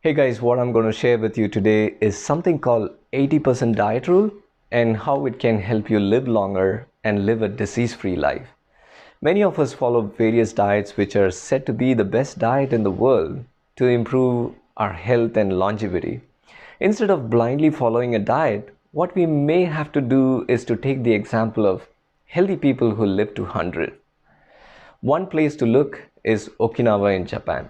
Hey guys, what I'm going to share with you today is something called 80% diet rule and how it can help you live longer and live a disease-free life. Many of us follow various diets which are said to be the best diet in the world to improve our health and longevity. Instead of blindly following a diet, what we may have to do is to take the example of healthy people who live to 100. One place to look is Okinawa in Japan.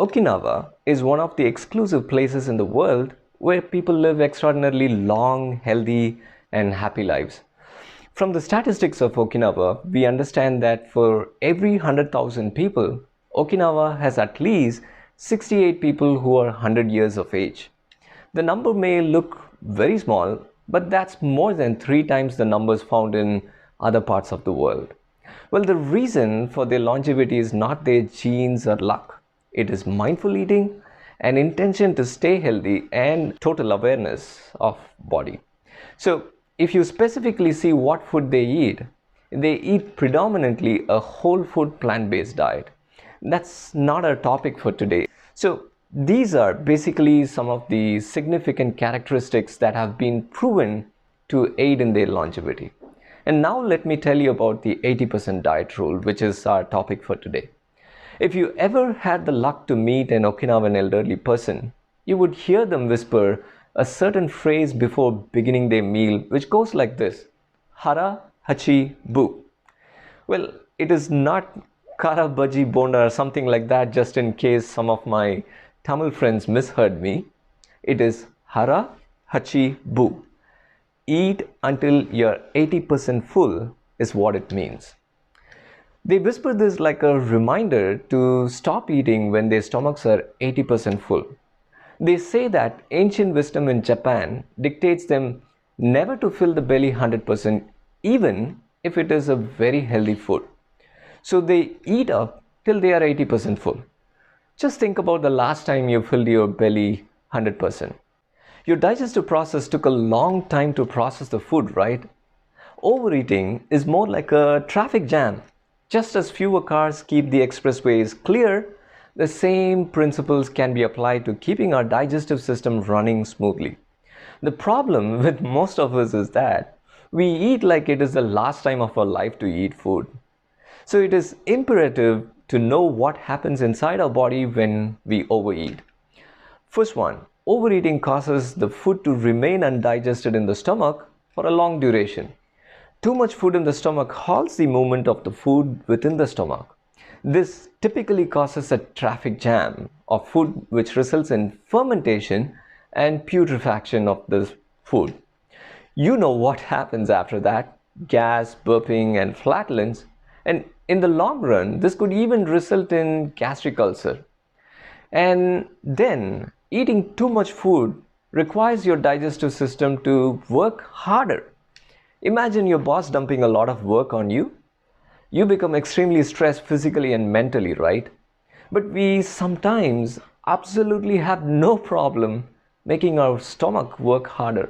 Okinawa is one of the exclusive places in the world where people live extraordinarily long, healthy, and happy lives. From the statistics of Okinawa, we understand that for every 100,000 people, Okinawa has at least 68 people who are 100 years of age. The number may look very small, but that's more than 3 times the numbers found in other parts of the world. Well, the reason for their longevity is not their genes or luck. It is mindful eating, an intention to stay healthy, and total awareness of body. So, if you specifically see what food they eat predominantly a whole food plant-based diet. That's not our topic for today. So, these are basically some of the significant characteristics that have been proven to aid in their longevity. And now let me tell you about the 80% diet rule, which is our topic for today. If you ever had the luck to meet an Okinawan elderly person, you would hear them whisper a certain phrase before beginning their meal, which goes like this: Hara, Hachi, Bu. Well, it is not Kara Bhaji Bonda or something like that, just in case some of my Tamil friends misheard me. It is Hara, Hachi, Bu. Eat until you're 80% full is what it means. They whisper this like a reminder to stop eating when their stomachs are 80% full. They say that ancient wisdom in Japan dictates them never to fill the belly 100% even if it is a very healthy food. So they eat up till they are 80% full. Just think about the last time you filled your belly 100%. Your digestive process took a long time to process the food, right? Overeating is more like a traffic jam. Just as fewer cars keep the expressways clear, the same principles can be applied to keeping our digestive system running smoothly. The problem with most of us is that we eat like it is the last time of our life to eat food. So it is imperative to know what happens inside our body when we overeat. First one, overeating causes the food to remain undigested in the stomach for a long duration. Too much food in the stomach halts the movement of the food within the stomach. This typically causes a traffic jam of food, which results in fermentation and putrefaction of the food. You know what happens after that: gas, burping, and flatulence. And in the long run, this could even result in gastric ulcer. And then, eating too much food requires your digestive system to work harder. Imagine your boss dumping a lot of work on you. You become extremely stressed physically and mentally, right? But we sometimes absolutely have no problem making our stomach work harder.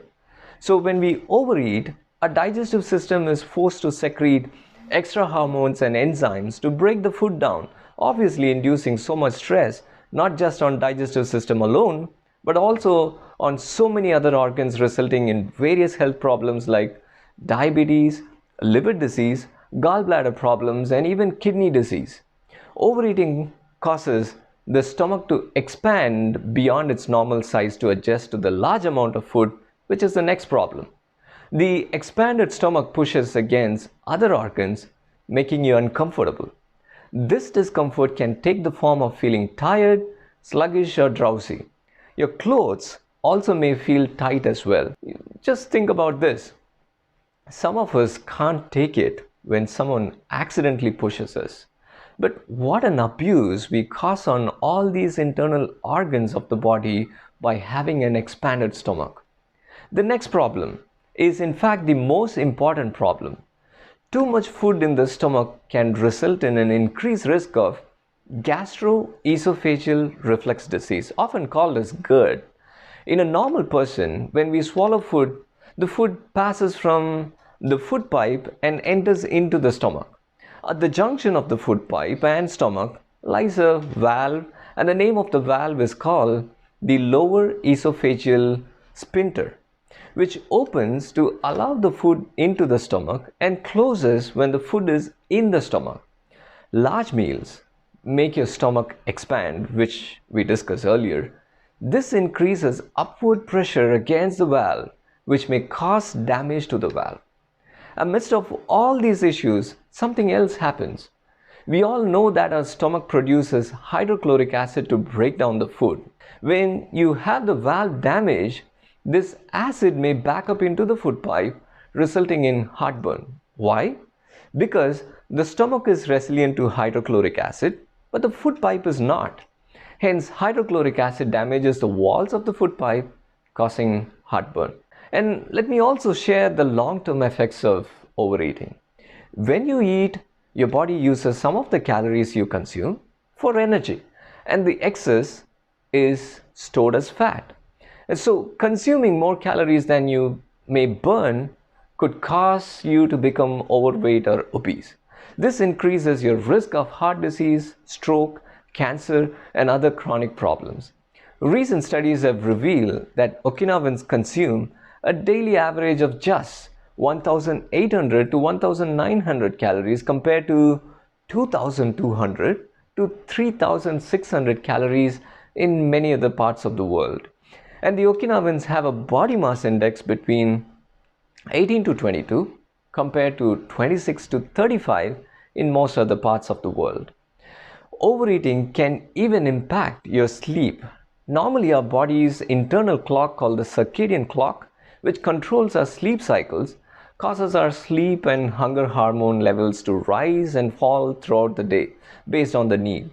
So when we overeat, our digestive system is forced to secrete extra hormones and enzymes to break the food down, obviously inducing so much stress, not just on digestive system alone, but also on so many other organs, resulting in various health problems like diabetes, liver disease, gallbladder problems, and even kidney disease. Overeating causes the stomach to expand beyond its normal size to adjust to the large amount of food, which is the next problem. The expanded stomach pushes against other organs, making you uncomfortable. This discomfort can take the form of feeling tired, sluggish, or drowsy. Your clothes also may feel tight as well. Just think about this. Some of us can't take it when someone accidentally pushes us. But what an abuse we cause on all these internal organs of the body by having an expanded stomach. The next problem is, in fact, the most important problem. Too much food in the stomach can result in an increased risk of gastroesophageal reflux disease, often called as GERD. In a normal person, when we swallow food, the food passes from the food pipe and enters into the stomach. At the junction of the food pipe and stomach lies a valve, and the name of the valve is called the lower esophageal sphincter, which opens to allow the food into the stomach and closes when the food is in the stomach. Large meals make your stomach expand, which we discussed earlier. This increases upward pressure against the valve, which may cause damage to the valve. Amidst of all these issues, something else happens. We all know that our stomach produces hydrochloric acid to break down the food. When you have the valve damage, this acid may back up into the food pipe, resulting in heartburn. Why? Because the stomach is resilient to hydrochloric acid, but the food pipe is not. Hence, hydrochloric acid damages the walls of the food pipe, causing heartburn. And let me also share the long-term effects of overeating. When you eat, your body uses some of the calories you consume for energy, and the excess is stored as fat. And so, consuming more calories than you may burn could cause you to become overweight or obese. This increases your risk of heart disease, stroke, cancer, and other chronic problems. Recent studies have revealed that Okinawans consume a daily average of just 1,800 to 1,900 calories compared to 2,200 to 3,600 calories in many other parts of the world. And the Okinawans have a body mass index between 18 to 22 compared to 26 to 35 in most other parts of the world. Overeating can even impact your sleep. Normally, our body's internal clock, called the circadian clock, which controls our sleep cycles, causes our sleep and hunger hormone levels to rise and fall throughout the day based on the need.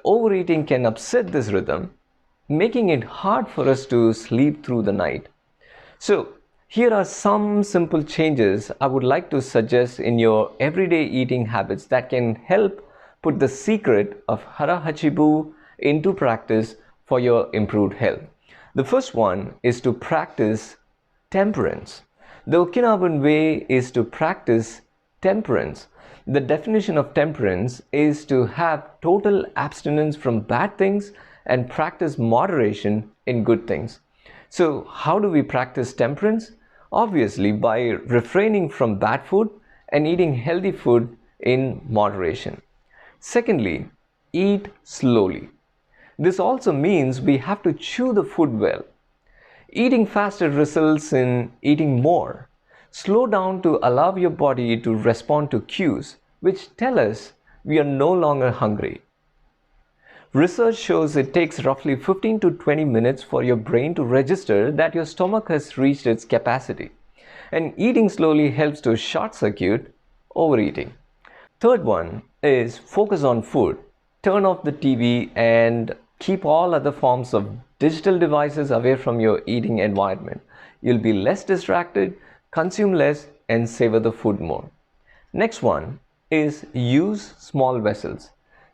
Overeating can upset this rhythm, making it hard for us to sleep through the night. So, here are some simple changes I would like to suggest in your everyday eating habits that can help put the secret of Hara Hachi into practice for your improved health. The first one is to practice temperance. The Okinawan way is to practice temperance. The definition of temperance is to have total abstinence from bad things and practice moderation in good things. So, how do we practice temperance? Obviously, by refraining from bad food and eating healthy food in moderation. Secondly, eat slowly. This also means we have to chew the food well. Eating faster results in eating more. Slow down to allow your body to respond to cues which tell us we are no longer hungry. Research shows it takes roughly 15 to 20 minutes for your brain to register that your stomach has reached its capacity. And eating slowly helps to short circuit overeating. Third one is focus on food. Turn off the TV and keep all other forms of digital devices away from your eating environment. You'll be less distracted, consume less, and savor the food more. Next one is use small vessels.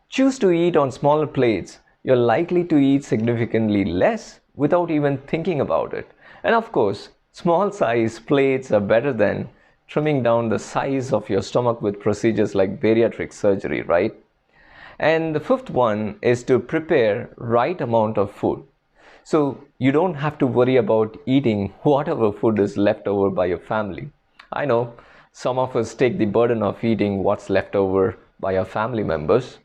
Choose to eat on smaller plates. You're likely to eat significantly less without even thinking about it. And of course, small size plates are better than trimming down the size of your stomach with procedures like bariatric surgery, right? And the fifth one is to prepare right amount of food. So you don't have to worry about eating whatever food is left over by your family. I know some of us take the burden of eating what's left over by our family members.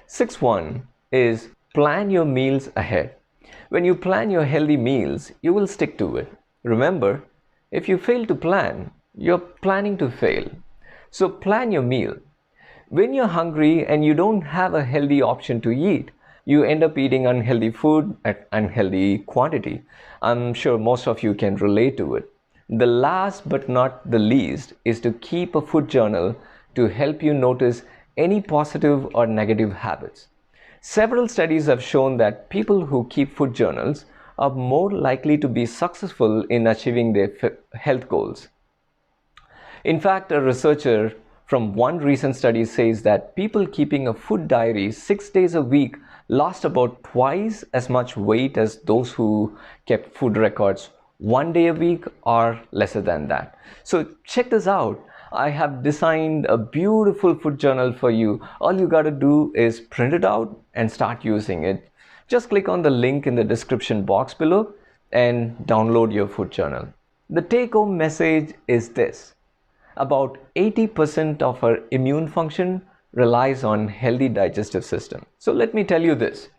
Sixth one is plan your meals ahead. When you plan your healthy meals, you will stick to it. Remember, if you fail to plan, you're planning to fail. So plan your meal. When you're hungry and you don't have a healthy option to eat, you end up eating unhealthy food at unhealthy quantity. I'm sure most of you can relate to it. The last but not the least is to keep a food journal to help you notice any positive or negative habits. Several studies have shown that people who keep food journals are more likely to be successful in achieving their health goals. In fact, a researcher from one recent study says that people keeping a food diary 6 days a week lost about twice as much weight as those who kept food records 1 day a week or lesser than that. So check this out. I have designed a beautiful food journal for you. All you got to do is print it out and start using it. just click on the link in the description box below and download your food journal. The take-home message is this: about 80% of our immune function relies on healthy digestive system. So let me tell you this: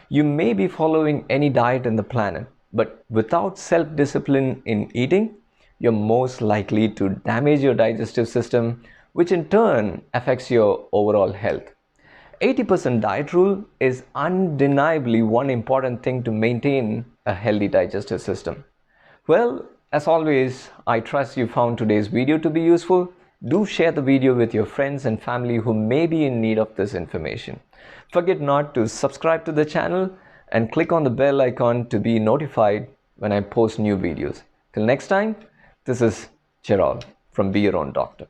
you may be following any diet in the planet, but without self-discipline in eating, you're most likely to damage your digestive system, which in turn affects your overall health. 80% diet rule is undeniably one important thing to maintain a healthy digestive system. Well, as always, I trust you found today's video to be useful. Do share the video with your friends and family who may be in need of this information. Forget not to subscribe to the channel and click on the bell icon to be notified when I post new videos. Till next time, this is Gerald from Be Your Own Doctor.